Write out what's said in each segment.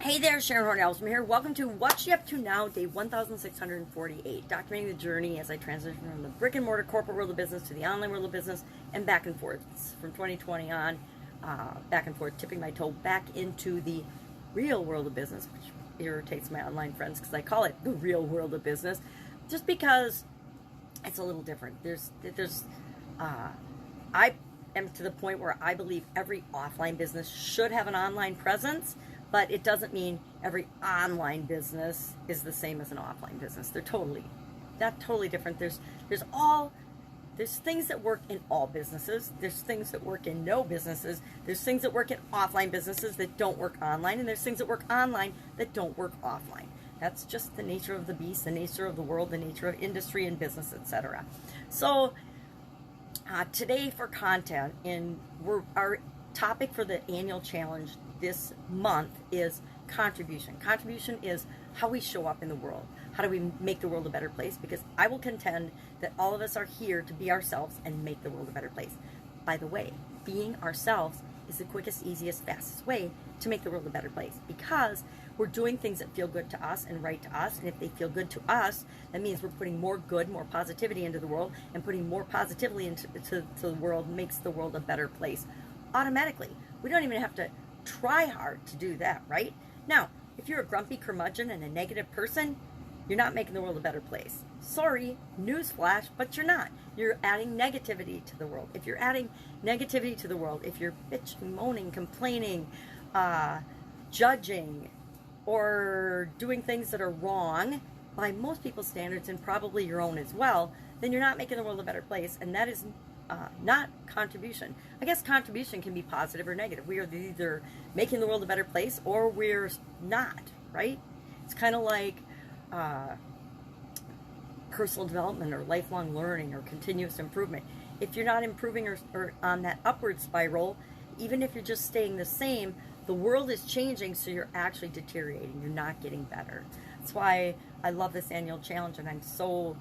Hey there, Sharon Horne-Ellstrom here. Welcome to What's You Up To Now, day 1648, documenting the journey as I transition from the brick and mortar corporate world of business to the online world of business and back and forth from 2020 on, back and forth, tipping my toe back into the real world of business, which irritates my online friends because I call it the real world of business, just because it's a little different. I am to the point where I believe every offline business should have an online presence, but it doesn't mean every online business is the same as an offline business. They're totally different. There's things that work in all businesses. There's things that work in no businesses. There's things that work in offline businesses that don't work online, and there's things that work online that don't work offline. That's just the nature of the beast, the nature of the world, the nature of industry and business, etc. So today for content, our topic for the annual challenge this month is contribution. Contribution is how we show up in the world. How do we make the world a better place? Because I will contend that all of us are here to be ourselves and make the world a better place. By the way, being ourselves is the quickest, easiest, fastest way to make the world a better place, because we're doing things that feel good to us and right to us. And if they feel good to us, that means we're putting more good, more positivity into the world, and putting more positivity into the world makes the world a better place automatically. We don't even have to try hard to do that, right? Now, if you're a grumpy curmudgeon and a negative person, you're not making the world a better place. Sorry, newsflash, but you're not. You're adding negativity to the world. If you're adding negativity to the world, if you're bitching, moaning, complaining, judging, or doing things that are wrong by most people's standards and probably your own as well, then you're not making the world a better place, and that is not contribution. I guess contribution can be positive or negative. We are either making the world a better place or we're not, right? It's kind of like personal development or lifelong learning or continuous improvement. If you're not improving or on that upward spiral, even if you're just staying the same, the world is changing, so you're actually deteriorating. You're not getting better. That's why I love this annual challenge, and I'm so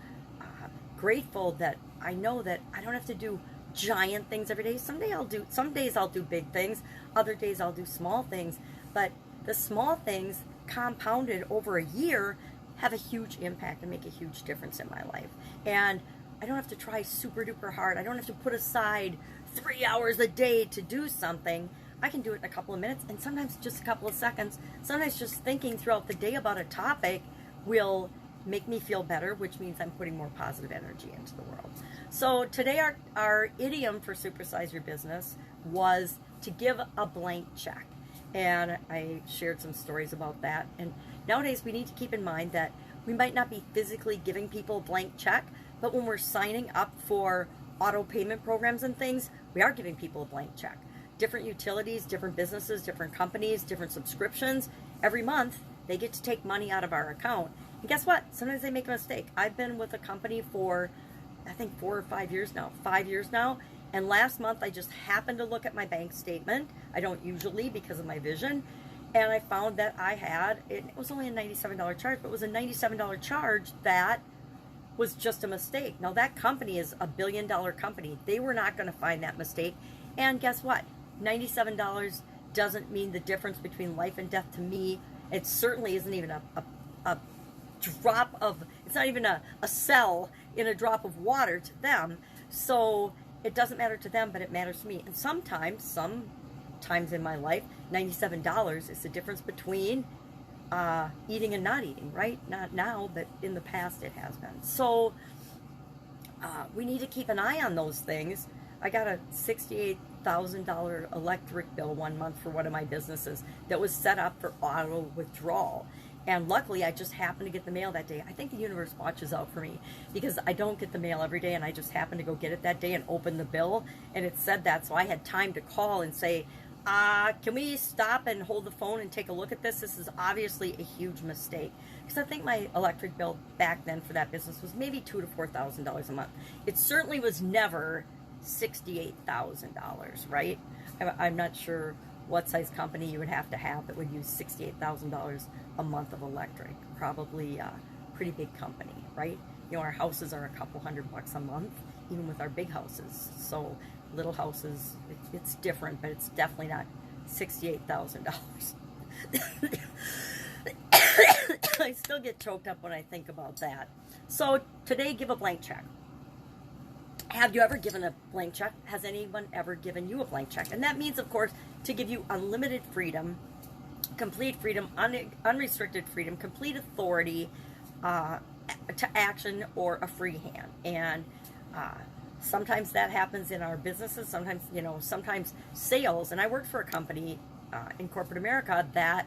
grateful that I know that I don't have to do giant things every day. Some days I'll do big things. Other days I'll do small things. But the small things compounded over a year have a huge impact and make a huge difference in my life. And I don't have to try super duper hard. I don't have to put aside 3 hours a day to do something. I can do it in a couple of minutes, and sometimes just a couple of seconds. Sometimes just thinking throughout the day about a topic will make me feel better, which means I'm putting more positive energy into the world. So today our idiom for supersize your business was to give a blank check. And I shared some stories about that. And nowadays we need to keep in mind that we might not be physically giving people a blank check, but when we're signing up for auto payment programs and things, we are giving people a blank check. Different utilities, different businesses, different companies, different subscriptions. Every month they get to take money out of our account. And guess what? Sometimes they make a mistake. I've been with a company for, I think, 4 or 5 years now. 5 years now. And last month, I just happened to look at my bank statement. I don't usually because of my vision. And I found that I had, it was only a $97 charge, but it was a $97 charge that was just a mistake. Now, that company is a billion-dollar company. They were not going to find that mistake. And guess what? $97 doesn't mean the difference between life and death to me. It certainly isn't even a drop of, it's not even a cell in a drop of water to them. So it doesn't matter to them, but it matters to me. And sometimes in my life, $97 is the difference between eating and not eating, right? Not now, but in the past it has been. So we need to keep an eye on those things. I got a $68,000 electric bill one month for one of my businesses that was set up for auto withdrawal. And luckily, I just happened to get the mail that day. I think the universe watches out for me because I don't get the mail every day, and I just happened to go get it that day and open the bill, and it said that. So I had time to call and say, can we stop and hold the phone and take a look at this? This is obviously a huge mistake. Because I think my electric bill back then for that business was maybe $2,000 to $4,000 a month. It certainly was never $68,000, right? I'm not sure what size company you would have that would use $68,000 a month of electric. Probably a pretty big company, right? You know, our houses are a couple $100 a month, even with our big houses. So little houses, it's different, but it's definitely not $68,000. still get choked up when I think about that. So today, give a blank check. Have you ever given a blank check? Has anyone ever given you a blank check? And that means, of course, to give you unlimited freedom, complete freedom, unrestricted freedom, complete authority to action, or a free hand. And sometimes that happens in our businesses. Sometimes, sometimes sales. And I worked for a company in corporate America that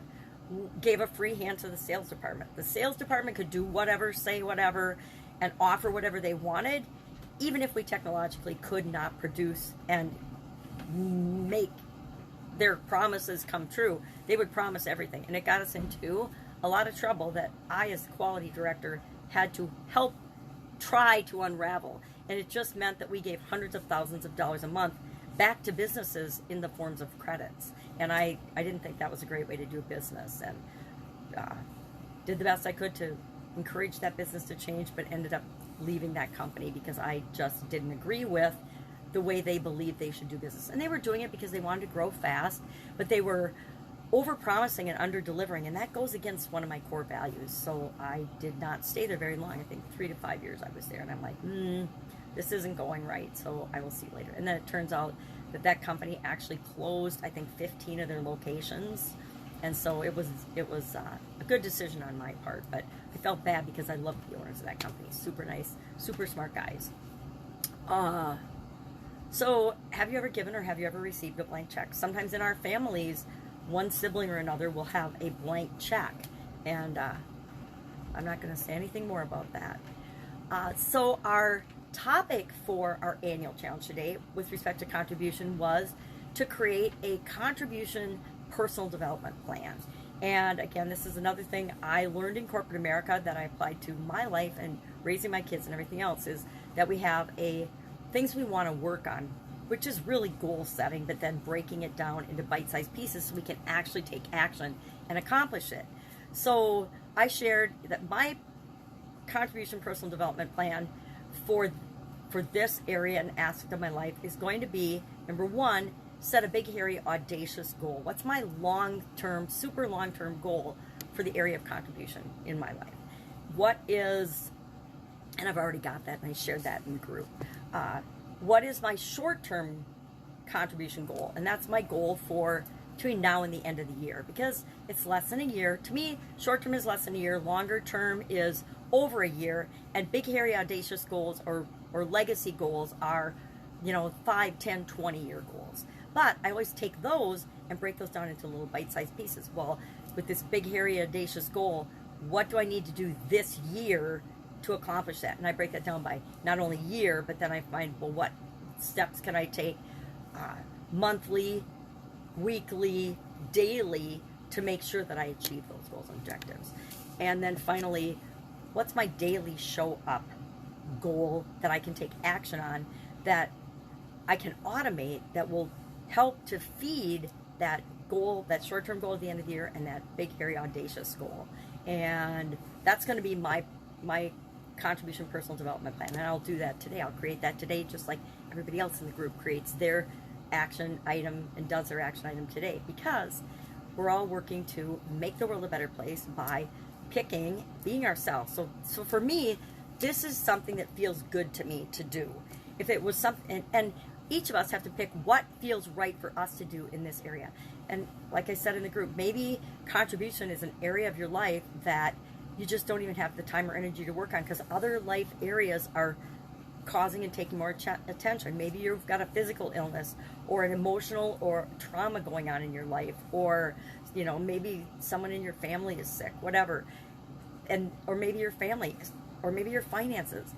gave a free hand to the sales department. The sales department could do whatever, say whatever, and offer whatever they wanted, even if we technologically could not produce and make their promises come true. They would promise everything. And it got us into a lot of trouble that I, as the quality director, had to help try to unravel. And it just meant that we gave hundreds of thousands of dollars a month back to businesses in the forms of credits. And I didn't think that was a great way to do business, and did the best I could to encourage that business to change, but ended up leaving that company because I just didn't agree with the way they believed they should do business. And they were doing it because they wanted to grow fast, but they were over-promising and under-delivering, and that goes against one of my core values. So I did not stay there very long. I think 3 to 5 years I was there, and I'm like, this isn't going right, so I will see later. And then it turns out that company actually closed, I think, 15 of their locations. And so it was a good decision on my part, but I felt bad because I loved the owners of that company. Super nice, super smart guys. So have you ever given or have you ever received a blank check? Sometimes in our families, one sibling or another will have a blank check. And I'm not going to say anything more about that. So our topic for our annual challenge today with respect to contribution was to create a contribution personal development plan. And again, this is another thing I learned in corporate America that I applied to my life and raising my kids and everything else, is that we have things we want to work on, which is really goal setting, but then breaking it down into bite-sized pieces so we can actually take action and accomplish it. So I shared that my contribution personal development plan for this area and aspect of my life is going to be, number one, set a big, hairy, audacious goal. What's my long-term, super long-term goal for the area of contribution in my life? What is, and I've already got that and I shared that in the group. What is my short-term contribution goal? And that's my goal for between now and the end of the year, because it's less than a year. To me, short-term is less than a year, longer term is over a year, and big, hairy, audacious goals or legacy goals are, 5, 10, 20-year goals. But I always take those and break those down into little bite-sized pieces. Well, with this big, hairy, audacious goal, what do I need to do this year to accomplish that? And I break that down by not only year, but then I find, well, what steps can I take monthly, weekly, daily to make sure that I achieve those goals and objectives. And then finally, what's my daily show up goal that I can take action on, that I can automate, that will help to feed that goal, that short-term goal at the end of the year, and that big, hairy, audacious goal. And that's going to be my contribution personal development plan. And I'll do that today. I'll create that today, just like everybody else in the group creates their action item and does their action item today, because we're all working to make the world a better place by being ourselves. So for me, this is something that feels good to me to do. If it was something, and each of us have to pick what feels right for us to do in this area. And like I said in the group, maybe contribution is an area of your life that you just don't even have the time or energy to work on because other life areas are causing and taking more attention. Maybe you've got a physical illness or an emotional or trauma going on in your life, or maybe someone in your family is sick, whatever. Or maybe your family, or maybe your finances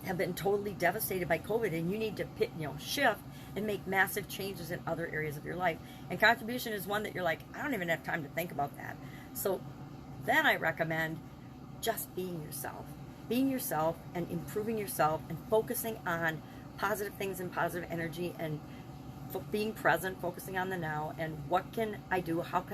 have been totally devastated by COVID, and you need to shift and make massive changes in other areas of your life. And contribution is one that you're like, I don't even have time to think about that. So then I recommend just being yourself and improving yourself and focusing on positive things and positive energy and being present, focusing on the now, and what can I do? What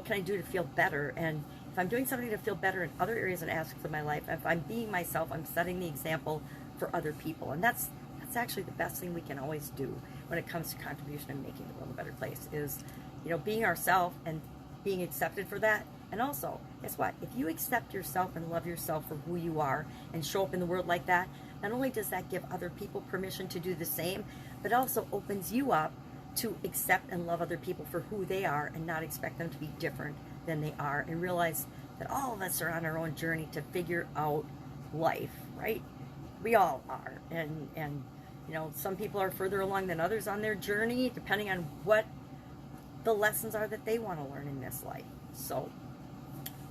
can I do to feel better? And if I'm doing something to feel better in other areas and aspects of my life, if I'm being myself, I'm setting the example for other people. And that's actually the best thing we can always do when it comes to contribution and making the world a better place, is being ourselves and being accepted for that, And also, guess what? If you accept yourself and love yourself for who you are and show up in the world like that, not only does that give other people permission to do the same, but also opens you up to accept and love other people for who they are and not expect them to be different than they are, and realize that all of us are on our own journey to figure out life, right? We all are. And you know, some people are further along than others on their journey, depending on what the lessons are that they want to learn in this life. So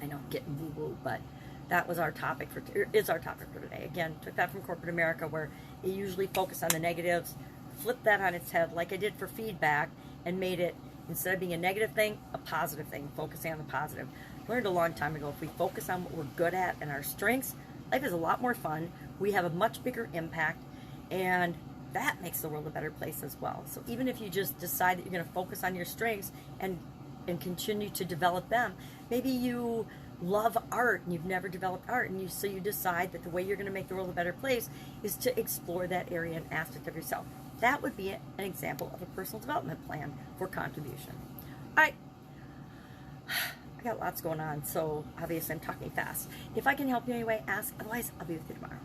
I know I'm getting woo-woo, but that was our topic is our topic for today. Again, took that from corporate America, where it usually focused on the negatives, flipped that on its head like I did for feedback, and made it, instead of being a negative thing, a positive thing, focusing on the positive. Learned a long time ago, if we focus on what we're good at and our strengths, life is a lot more fun. We have a much bigger impact, and that makes the world a better place as well. So even if you just decide that you're going to focus on your strengths and continue to develop them, maybe you love art and you've never developed art, and so you decide that the way you're going to make the world a better place is to explore that area and aspect of yourself. That would be an example of a personal development plan for contribution. All right. I got lots going on, so obviously I'm talking fast. If I can help you anyway, ask. Otherwise, I'll be with you tomorrow.